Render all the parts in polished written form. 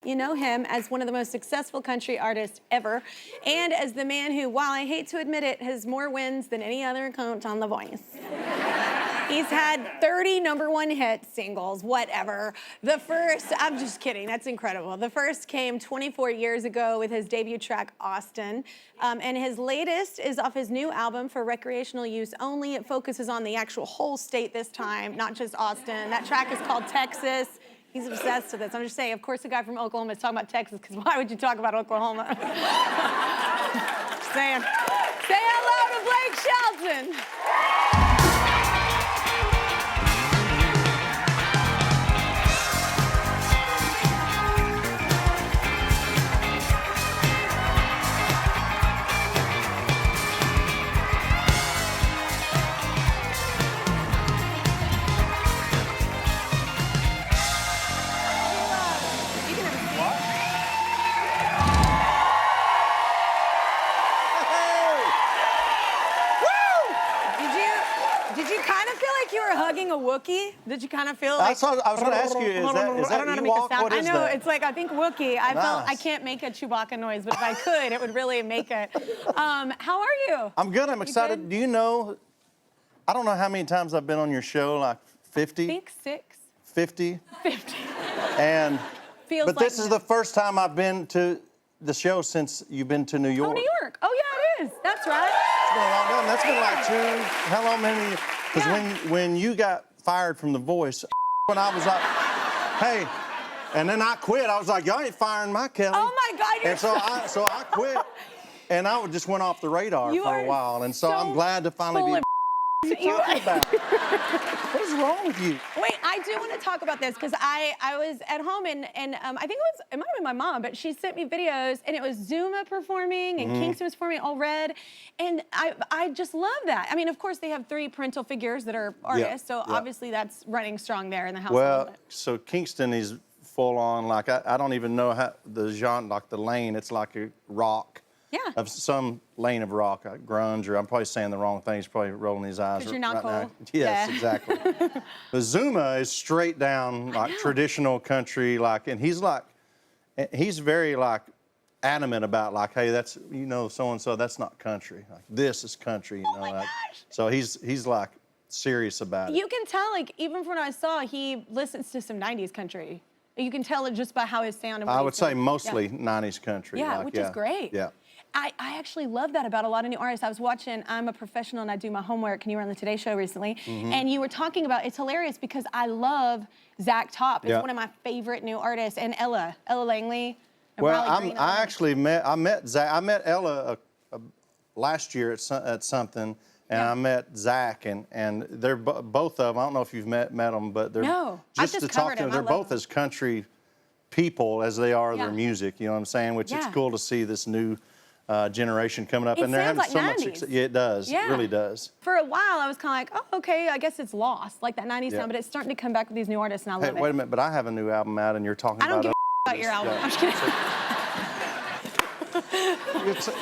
You know him as one of the most successful country artists ever, and as the man who, while I hate to admit it, has more wins than any other coach on The Voice. He's had 30 #1 hit singles, whatever. The first, I'm just kidding, that's incredible. The first came 24 years ago with his debut track, Austin. And his latest is off his new album for recreational use only. It focuses on the actual whole state this time, not just Austin. That track is called Texas. He's obsessed with this. I'm just saying, of course, the guy from Oklahoma is talking about Texas, because why would you talk about Oklahoma? Just saying. Say hello to Blake Shelton. Hugging a Wookiee? Did you kind of feel like... I was going to ask you, is that Ewok? What is I know, that? it's like, I think Wookiee. I felt I can't make a Chewbacca noise, but if I could, it would really make it. How are you? I'm good. I'm excited. Do you know, I don't know how many times I've been on your show, like 50? I think 6. 50? 50. And, Feels but like this is the first time I've been to the show since you've been to New York. Oh, New York. Oh, yeah, it is. That's right. It's been a long time. That's been like how long, many? Because when you got fired from The Voice, when I was like, hey, and then I quit. I was like, y'all ain't firing my Kelly. Oh my God, you're and so I quit, and I just went off the radar for a while, and so I'm glad to finally be. What are you talking about? What is wrong with you? Wait, I do want to talk about this because I was at home and I think it might have been my mom, but she sent me videos and it was Zuma performing and Kingston was performing, all red, and I just love that. I mean, of course they have 3 parental figures that are artists, so obviously that's running strong there in the household. Well, so Kingston is full on, like I don't even know how the genre, like the lane. It's like a rock. Yeah. Of some lane of rock, grunge, or I'm probably saying the wrong thing. He's probably rolling his eyes. Because you're not cool. Now. Yes, exactly. The Zuma is straight down, like traditional country, like, and he's very like adamant about like, hey, that's, you know, so and so, that's not country. Like this is country, you know. My like, gosh. So he's like serious about it. You can tell, like, even from what I saw, he listens to some 90s country. You can tell it just by how his sound and what I would say mostly 90s country. Yeah, like, which is great. Yeah. I actually love that about a lot of new artists. I was watching I'm a Professional and I Do My Homework, and you were on the Today Show recently, and you were talking about, it's hilarious because I love Zach Top. It's one of my favorite new artists, and Ella Langley. And Well, I met Zach. I met Ella last year at something, and I met Zach, and they're both of them. I don't know if you've met them, but they're just to talk to them. They're both as country people as they are their music. You know what I'm saying? Which it's cool to see this new generation coming up, and they're having so much success. Yeah, it does. It really does. For a while, I was kind of like, oh, okay, I guess it's lost, like that 90s sound, but it's starting to come back with these new artists, and I love it. Wait a minute, but I have a new album out, and you're talking about. I don't give a about your album. I'm just kidding.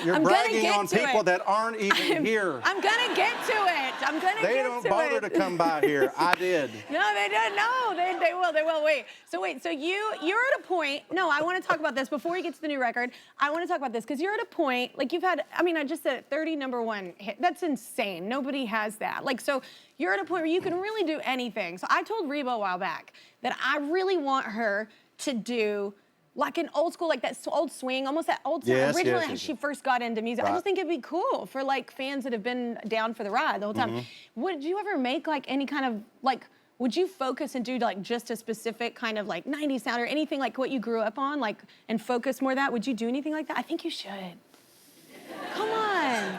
You're bragging on people that aren't even here. I'm gonna get to it. I'm gonna get to it. They don't bother to come by here. I did. No, they didn't. No, they will. They will. Wait. So you're at a point. No, I want to talk about this before you get to the new record. I want to talk about this because you're at a point, like you've had. I mean, I just said it, 30 #1 hit. That's insane. Nobody has that. Like, so you're at a point where you can really do anything. So I told Reba a while back that I really want her to do like an old school, like that old swing, almost that old sound. Originally, when she first got into music, I just think it'd be cool for like fans that have been down for the ride the whole time. Would you ever make like any kind of like, would you focus and do like just a specific kind of like 90s sound or anything like what you grew up on, like, and focus more that? Would you do anything like that? I think you should. Come on.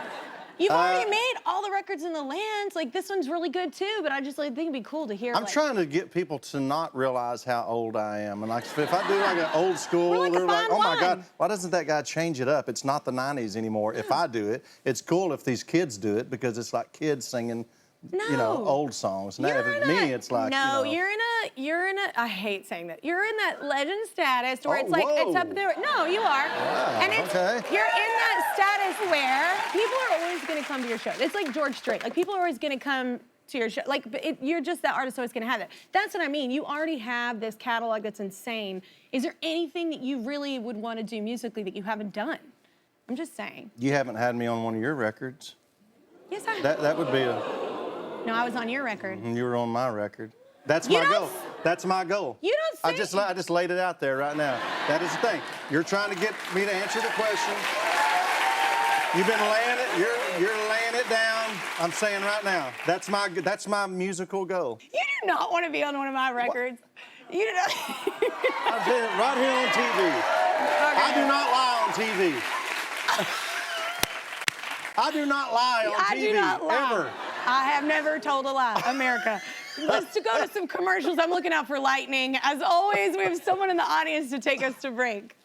You've already made all the records in the land. Like, this one's really good too, but I just like, think it'd be cool to hear. I'm trying to get people to not realize how old I am. And like, if I do like an old school, they're like, oh my God, why doesn't that guy change it up? It's not the 90s anymore. If I do it, it's cool if these kids do it because it's like kids singing, you know, old songs. Now, if me, it's like, no, you know, you're in a, I hate saying that. You're in that legend status where it's like, it's up there. No, you are. Wow, and it's, you're in that status where people are always going to come to your show. It's like George Strait. Like, people are always going to come to your show. Like, you're just that artist, so it's gonna have that. That's what I mean. You already have this catalog that's insane. Is there anything that you really would want to do musically that you haven't done? I'm just saying. You haven't had me on one of your records. Yes, I have. That would be a... No, I was on your record. You were on my record. That's my goal. That's my goal. You don't say... I just laid it out there right now. That is the thing. You're trying to get me to answer the question. You've been laying it, you're laying it down. I'm saying right now, that's my musical goal. You do not want to be on one of my records. What? You do not. I've been right here on TV. Okay. I do not lie on TV. I do not lie on TV, do not lie. ever. I have never told a lie, America. Let's go to some commercials. I'm looking out for lightning. As always, we have someone in the audience to take us to break.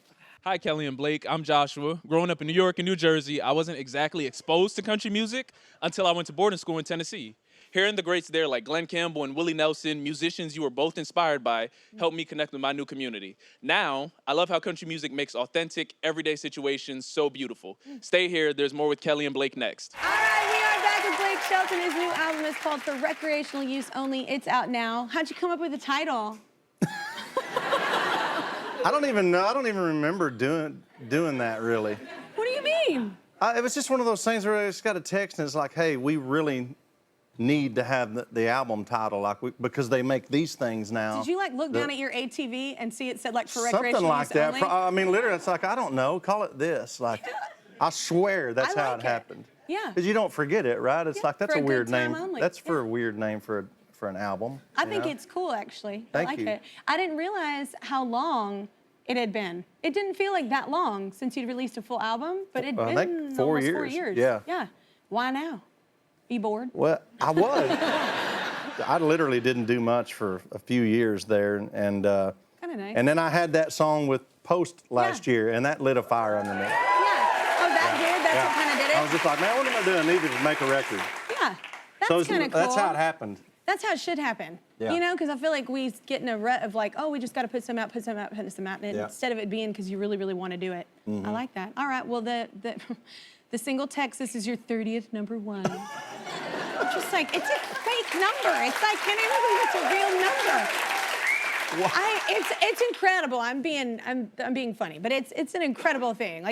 Hi, Kelly and Blake. I'm Joshua. Growing up in New York and New Jersey, I wasn't exactly exposed to country music until I went to boarding school in Tennessee. Hearing the greats there like Glenn Campbell and Willie Nelson, musicians you were both inspired by, helped me connect with my new community. Now, I love how country music makes authentic, everyday situations so beautiful. Stay here. There's more with Kelly and Blake next. All right, we are back with Blake Shelton. His new album is called For Recreational Use Only. It's out now. How'd you come up with the title? I don't even know. I don't even remember doing that, really. What do you mean? It was just one of those things where I just got a text and it's like, hey, we really need to have the album title, because they make these things now. Did you look down at your ATV and see it said for recreational something like use that? only? I mean, literally, it's like, I don't know. Call it this. I swear that's how it happened. Yeah. Because you don't forget it, right? It's like that's for a a good weird time name. only. That's for a weird name for an album. I think it's cool, actually. Thank I like you. it. I didn't realize how long it had been. It didn't feel like that long since you'd released a full album, but it'd been almost 4 years. 4 years. Yeah. Yeah. Why now? You bored? Well, I was. I literally didn't do much for a few years there, and kind of nice. And then I had that song with Post last year, and that lit a fire under me. Yeah. Oh, that did? That's what kind of did it? I was just like, man, what am I doing? I need to make a record. Yeah. That's kind of cool. That's how it happened. That's how it should happen. Yeah. You know, because I feel like we get in a rut of oh, we just got to put some out, put some out, put some out. And instead of it being because you really, really want to do it. I like that. All right, well, the single Texas is your 30th #1. I'm just like, it's a fake number. It's like, can I believe it's a real number? It's incredible. I'm being funny, but it's an incredible thing.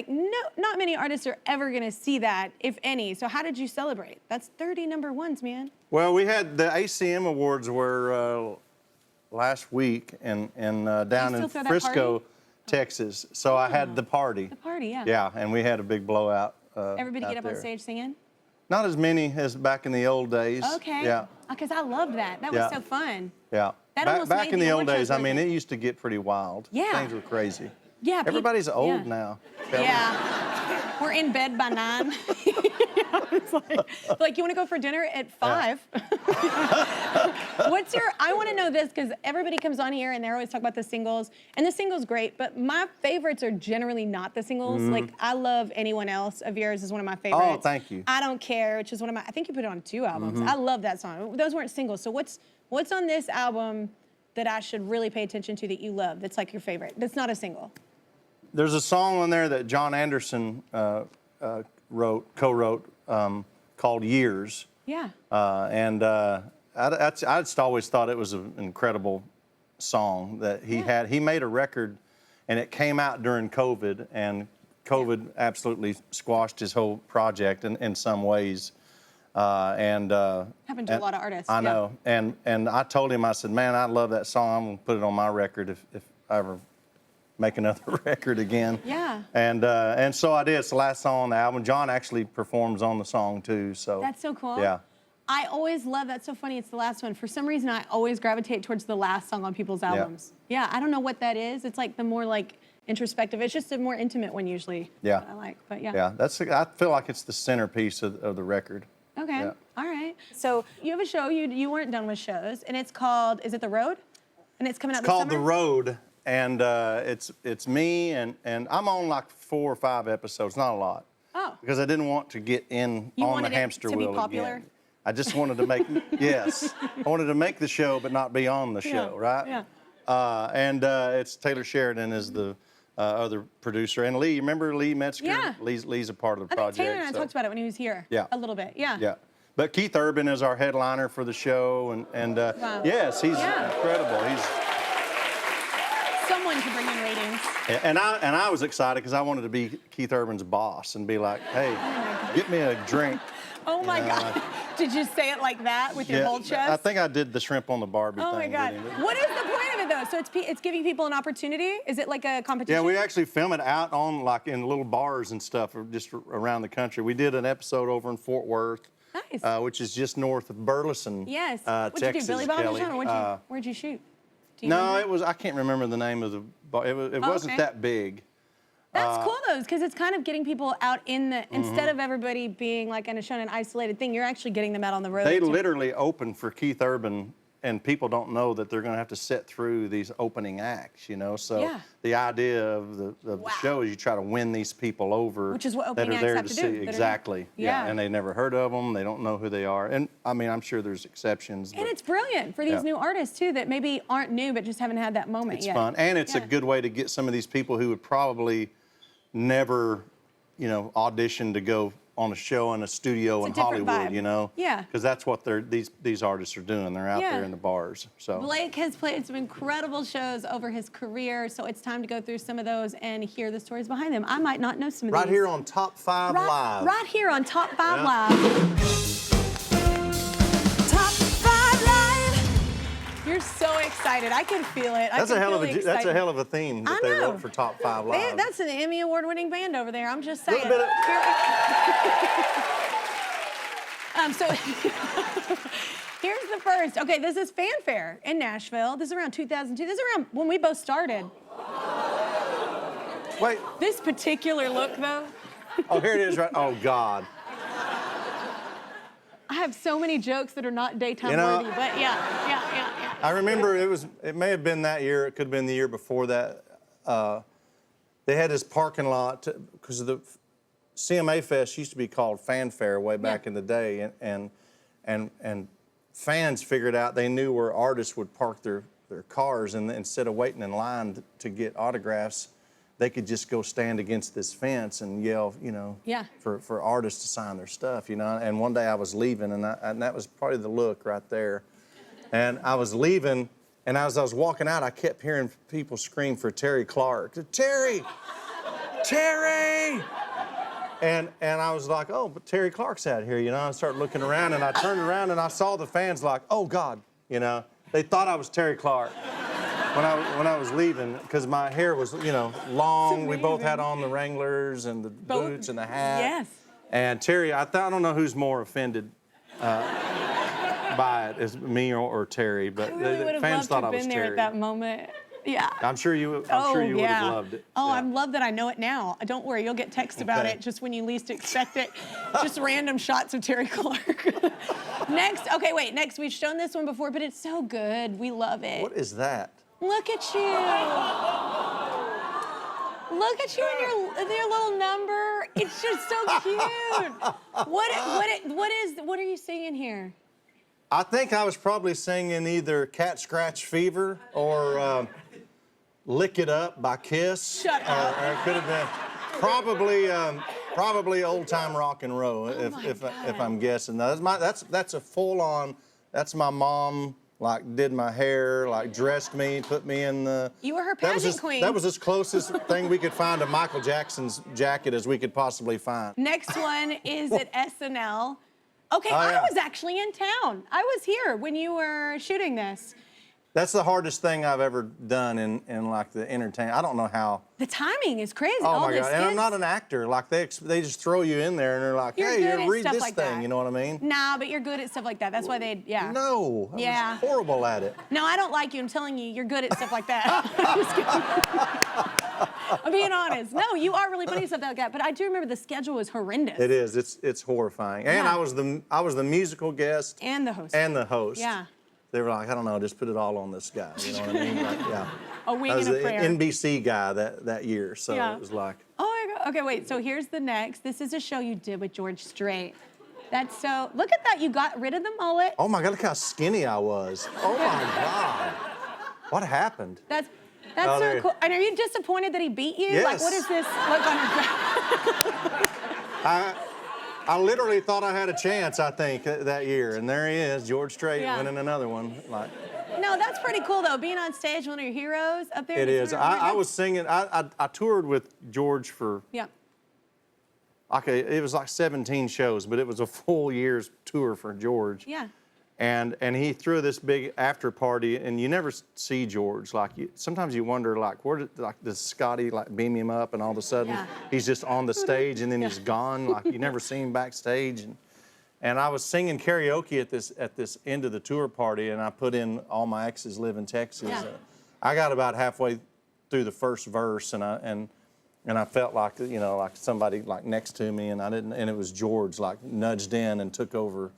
Not many artists are ever gonna see that, if any. So how did you celebrate? That's 30 #1s, man. Well, we had the ACM Awards were last week down in Frisco, Texas. So I had the party. The party, yeah. Yeah, and we had a big blowout. Everybody get up there on stage singing? Not as many as back in the old days. Okay. Yeah. Because I loved that. That was so fun. Yeah. That almost Back made in the the old award days, shows I mean, worth it it. used to get pretty wild. Yeah. Things were crazy. Yeah. Everybody's old now. Yeah. We're in bed by 9. It's like, you want to go for dinner at 5? I want to know this because everybody comes on here and they're always talking about the singles. And the single's great, but my favorites are generally not the singles. I love Anyone Else of yours is one of my favorites. Oh, thank you. I Don't Care, which is one of my, I think you put it on 2 albums. I love that song. Those weren't singles. So what's on this album that I should really pay attention to that you love that's your favorite? That's not a single. There's a song on there that John Anderson co-wrote called Years. Yeah. I just always thought it was an incredible song that he had. He made a record, and it came out during COVID, and COVID absolutely squashed his whole project in some ways. Happened to a lot of artists. I know. And I told him, I said, man, I love that song. I'm going to put it on my record if I ever make another record again. Yeah. And so I did. It's the last song on the album. John actually performs on the song too. So that's so cool. Yeah. I always love, that's so funny, it's the last one. For some reason, I always gravitate towards the last song on people's albums. Yeah, I don't know what that is. It's the more introspective. It's just a more intimate one usually. Yeah. That I like, but yeah. Yeah, I feel like it's the centerpiece of the record. Okay, Yeah. All right. So you have a show, you weren't done with shows, and it's called, is it The Road? And it's coming out this summer? It's called The Road, and it's me, and I'm on 4 or 5 episodes, not a lot. Oh. Because I didn't want to get on the hamster wheel to be popular? again. I just wanted to make, yes, I wanted to make the show, but not be on the show, right? Yeah. It's Taylor Sheridan is the other producer, and Lee. Remember Lee Metzger? Yeah. Lee's a part of the project. Taylor and I talked about it when he was here. Yeah. A little bit. Yeah. Yeah. But Keith Urban is our headliner for the show, and Wow. yes, he's incredible. Someone to bring in ratings. And I was excited because I wanted to be Keith Urban's boss and be like, hey, get me a drink. Oh my God. Did you say it like that with your whole chest? I think I did the shrimp on the Barbie thing. Oh my God. What is the point of it though? So it's giving people an opportunity? Is it like a competition? Yeah, we actually film it out on like in little bars and stuff just around the country. We did an episode over in Fort Worth. Nice. Which is just north of Burleson, yes. Texas. What'd you do, Billy Bob Kelly. or where'd you shoot? Do you No, remember? it was, I can't remember the name of the bar. It wasn't that big. That's cool though, because it's kind of getting people out in the, instead of everybody being like in an isolated thing, you're actually getting them out on the road. They literally opened for Keith Urban, and people don't know that they're going to have to sit through these opening acts, you know? So the idea of the show is you try to win these people over. Which is what that opening are there acts to have to see. do. Exactly. Yeah. And they never heard of them. They don't know who they are. And I mean, I'm sure there's exceptions. And it's brilliant for these new artists too that maybe aren't new but just haven't had that moment it's yet. It's fun. And it's a good way to get some of these people who would probably never, you know, audition to go on a show in a studio in Hollywood, vibe. you know? Yeah. Because that's what these artists are doing. They're out there in the bars. So Blake has played some incredible shows over his career, so it's time to go through some of those and hear the stories behind them. I might not know some of these. Right here on Top 5 Live. Right here on Top 5 Live. You're so excited. I can feel it. That's a hell of a theme that they wrote for Top 5 Live. That's an Emmy award-winning band over there. I'm just saying. So here's the first. Okay, this is Fanfare in Nashville. This is around 2002. This is around when we both started. Wait. This particular look, though. Oh, here it is, right? Oh, God. I have so many jokes that are not daytime worthy, but yeah. I remember it may have been that year, it could have been the year before that. They had this parking lot, because the CMA Fest used to be called Fanfare way back in the day, and fans figured out they knew where artists would park their cars, and instead of waiting in line to get autographs, they could just go stand against this fence and yell, you know, for artists to sign their stuff, you know. And one day I was leaving, and that was probably the look right there. And I was leaving, and as I was walking out, I kept hearing people scream for Terri Clark. Terri! Terri! And I was like, oh, but Terri Clark's out here, you know. I started looking around, and I turned around, and I saw the fans like, oh, God, you know. They thought I was Terri Clark when I was leaving, because my hair was, you know, long. We both had on the Wranglers and the boots and the hat. Yes. And Terri, I don't know who's more offended by it, is me or Terri, but the fans thought I was Terri. been there at that moment. Yeah. I'm sure you would have loved it. Oh, I love that I know it now. Don't worry, you'll get text about it just when you least expect it. Just random shots of Terri Clark. Next, we've shown this one before, but it's so good. We love it. What is that? Look at you. Look at you and your little number. It's just so cute. What are you singing here? I think I was probably singing either Cat Scratch Fever or Lick It Up by Kiss. Shut up. Or it could have been probably Old Time Rock and Roll, if I'm guessing. Now, that's a full-on, that's my mom, like, did my hair, like, dressed me, put me in the... You were her pageant queen. That was as closest thing we could find to Michael Jackson's jacket as we could possibly find. Next one is at SNL. Okay, I was actually in town. I was here when you were shooting this. That's the hardest thing I've ever done in like the entertainment. I don't know how. The timing is crazy. Oh all my God! And I'm not an actor. Like they just throw you in there and they're like, hey, read this thing. You know what I mean? Nah, but you're good at stuff like that. That's why they, No. I was horrible at it. No, I don't like you. I'm telling you, you're good at stuff like that. I'm just kidding. I'm being honest. No, you are really funny at stuff like that. But I do remember the schedule was horrendous. It is. It's horrifying. And I was the musical guest. And the host. And the host. Yeah. They were like, I don't know, just put it all on this guy. You know what I mean? Like, A wing I was and a the prayer. NBC guy that year, so it was like. Oh my God. Okay, wait. So here's the next. This is a show you did with George Strait. That's so. Look at that. You got rid of the mullet. Oh my God! Look how skinny I was. Oh my God! What happened? That's so cool. And are you disappointed that he beat you? Yes. Like, what is this look on your face? I literally thought I had a chance, I think, that year. And there he is, George Strait, winning another one. Like, no, that's pretty cool, though, being on stage, one of your heroes up there. it is. I was singing, I toured with George for, okay, it was like 17 shows, but it was a full year's tour for George. Yeah. And he threw this big after party, and you never see George. Like, sometimes you wonder, like, where did, like, does Scotty like beam him up, and all of a sudden he's just on the stage, and then he's gone. Like, you never see him backstage. And I was singing karaoke at this end of the tour party, and I put in All My Exes Live in Texas. Yeah. I got about halfway through the first verse, and I felt like, you know, like somebody like next to me, and it was George like nudged in and took over.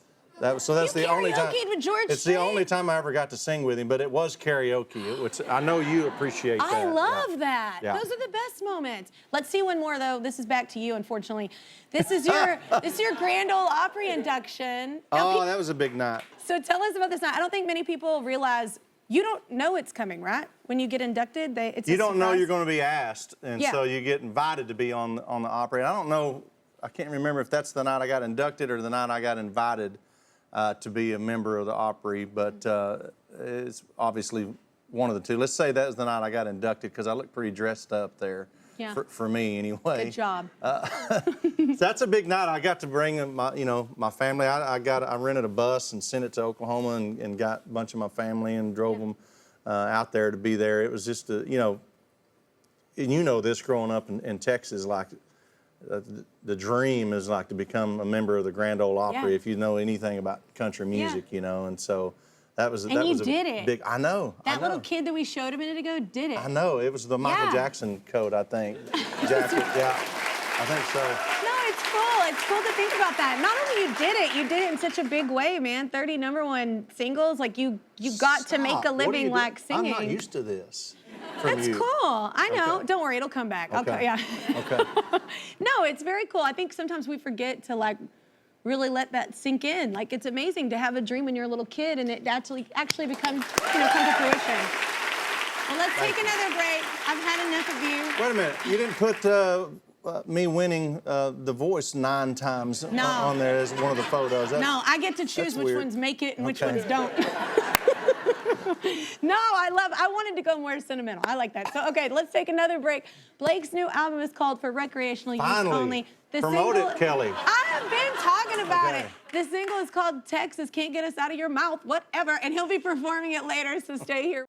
So that's the only time. With George it's Strait? the only time I ever got to sing with him, but it was karaoke. Which I know you appreciate that. I love that. Yeah. Those are the best moments. Let's see one more though. This is back to you, unfortunately. This is your Grand Ole Opry induction. Now, that was a big night. So tell us about this night. I don't think many people realize you don't know it's coming, right? When you get inducted, it's you don't surprise. know you're going to be asked, and so you get invited to be on the Opry. I don't know. I can't remember if that's the night I got inducted or the night I got invited to be a member of the Opry, but it's obviously one of the two. Let's say that was the night I got inducted because I looked pretty dressed up there, for me anyway. Good job. So that's a big night. I got to bring my family. I rented a bus and sent it to Oklahoma and got a bunch of my family and drove them out there to be there. It was just and this growing up in Texas, like. The dream is like to become a member of the Grand Ole Opry if you know anything about country music, and so that was did it. Big. I know. Little kid that we showed a minute ago did it. I know. It was the Michael Jackson coat, I think. Jacket. I think so. No, it's cool. It's cool to think about that. Not only you did it in such a big way, man. 30 #1 singles, like you got to make a living like singing. I'm not used to this. That's cool. I know. Okay. Don't worry, it'll come back. Okay. Okay. No, it's very cool. I think sometimes we forget to like really let that sink in. Like it's amazing to have a dream when you're a little kid and it actually becomes, come to fruition. Well, let's take another break. I've had enough of you. Wait a minute. You didn't put me winning The Voice 9 times on there as one of the photos. No, I get to choose which ones make it and which ones don't. No, I wanted to go more sentimental. I like that. So, okay, let's take another break. Blake's new album is called For Recreational Use Only. Promote it, Kelly. I have been talking about it. The single is called Texas Can't Get Us Out of Your Mouth, whatever, and he'll be performing it later, so stay here.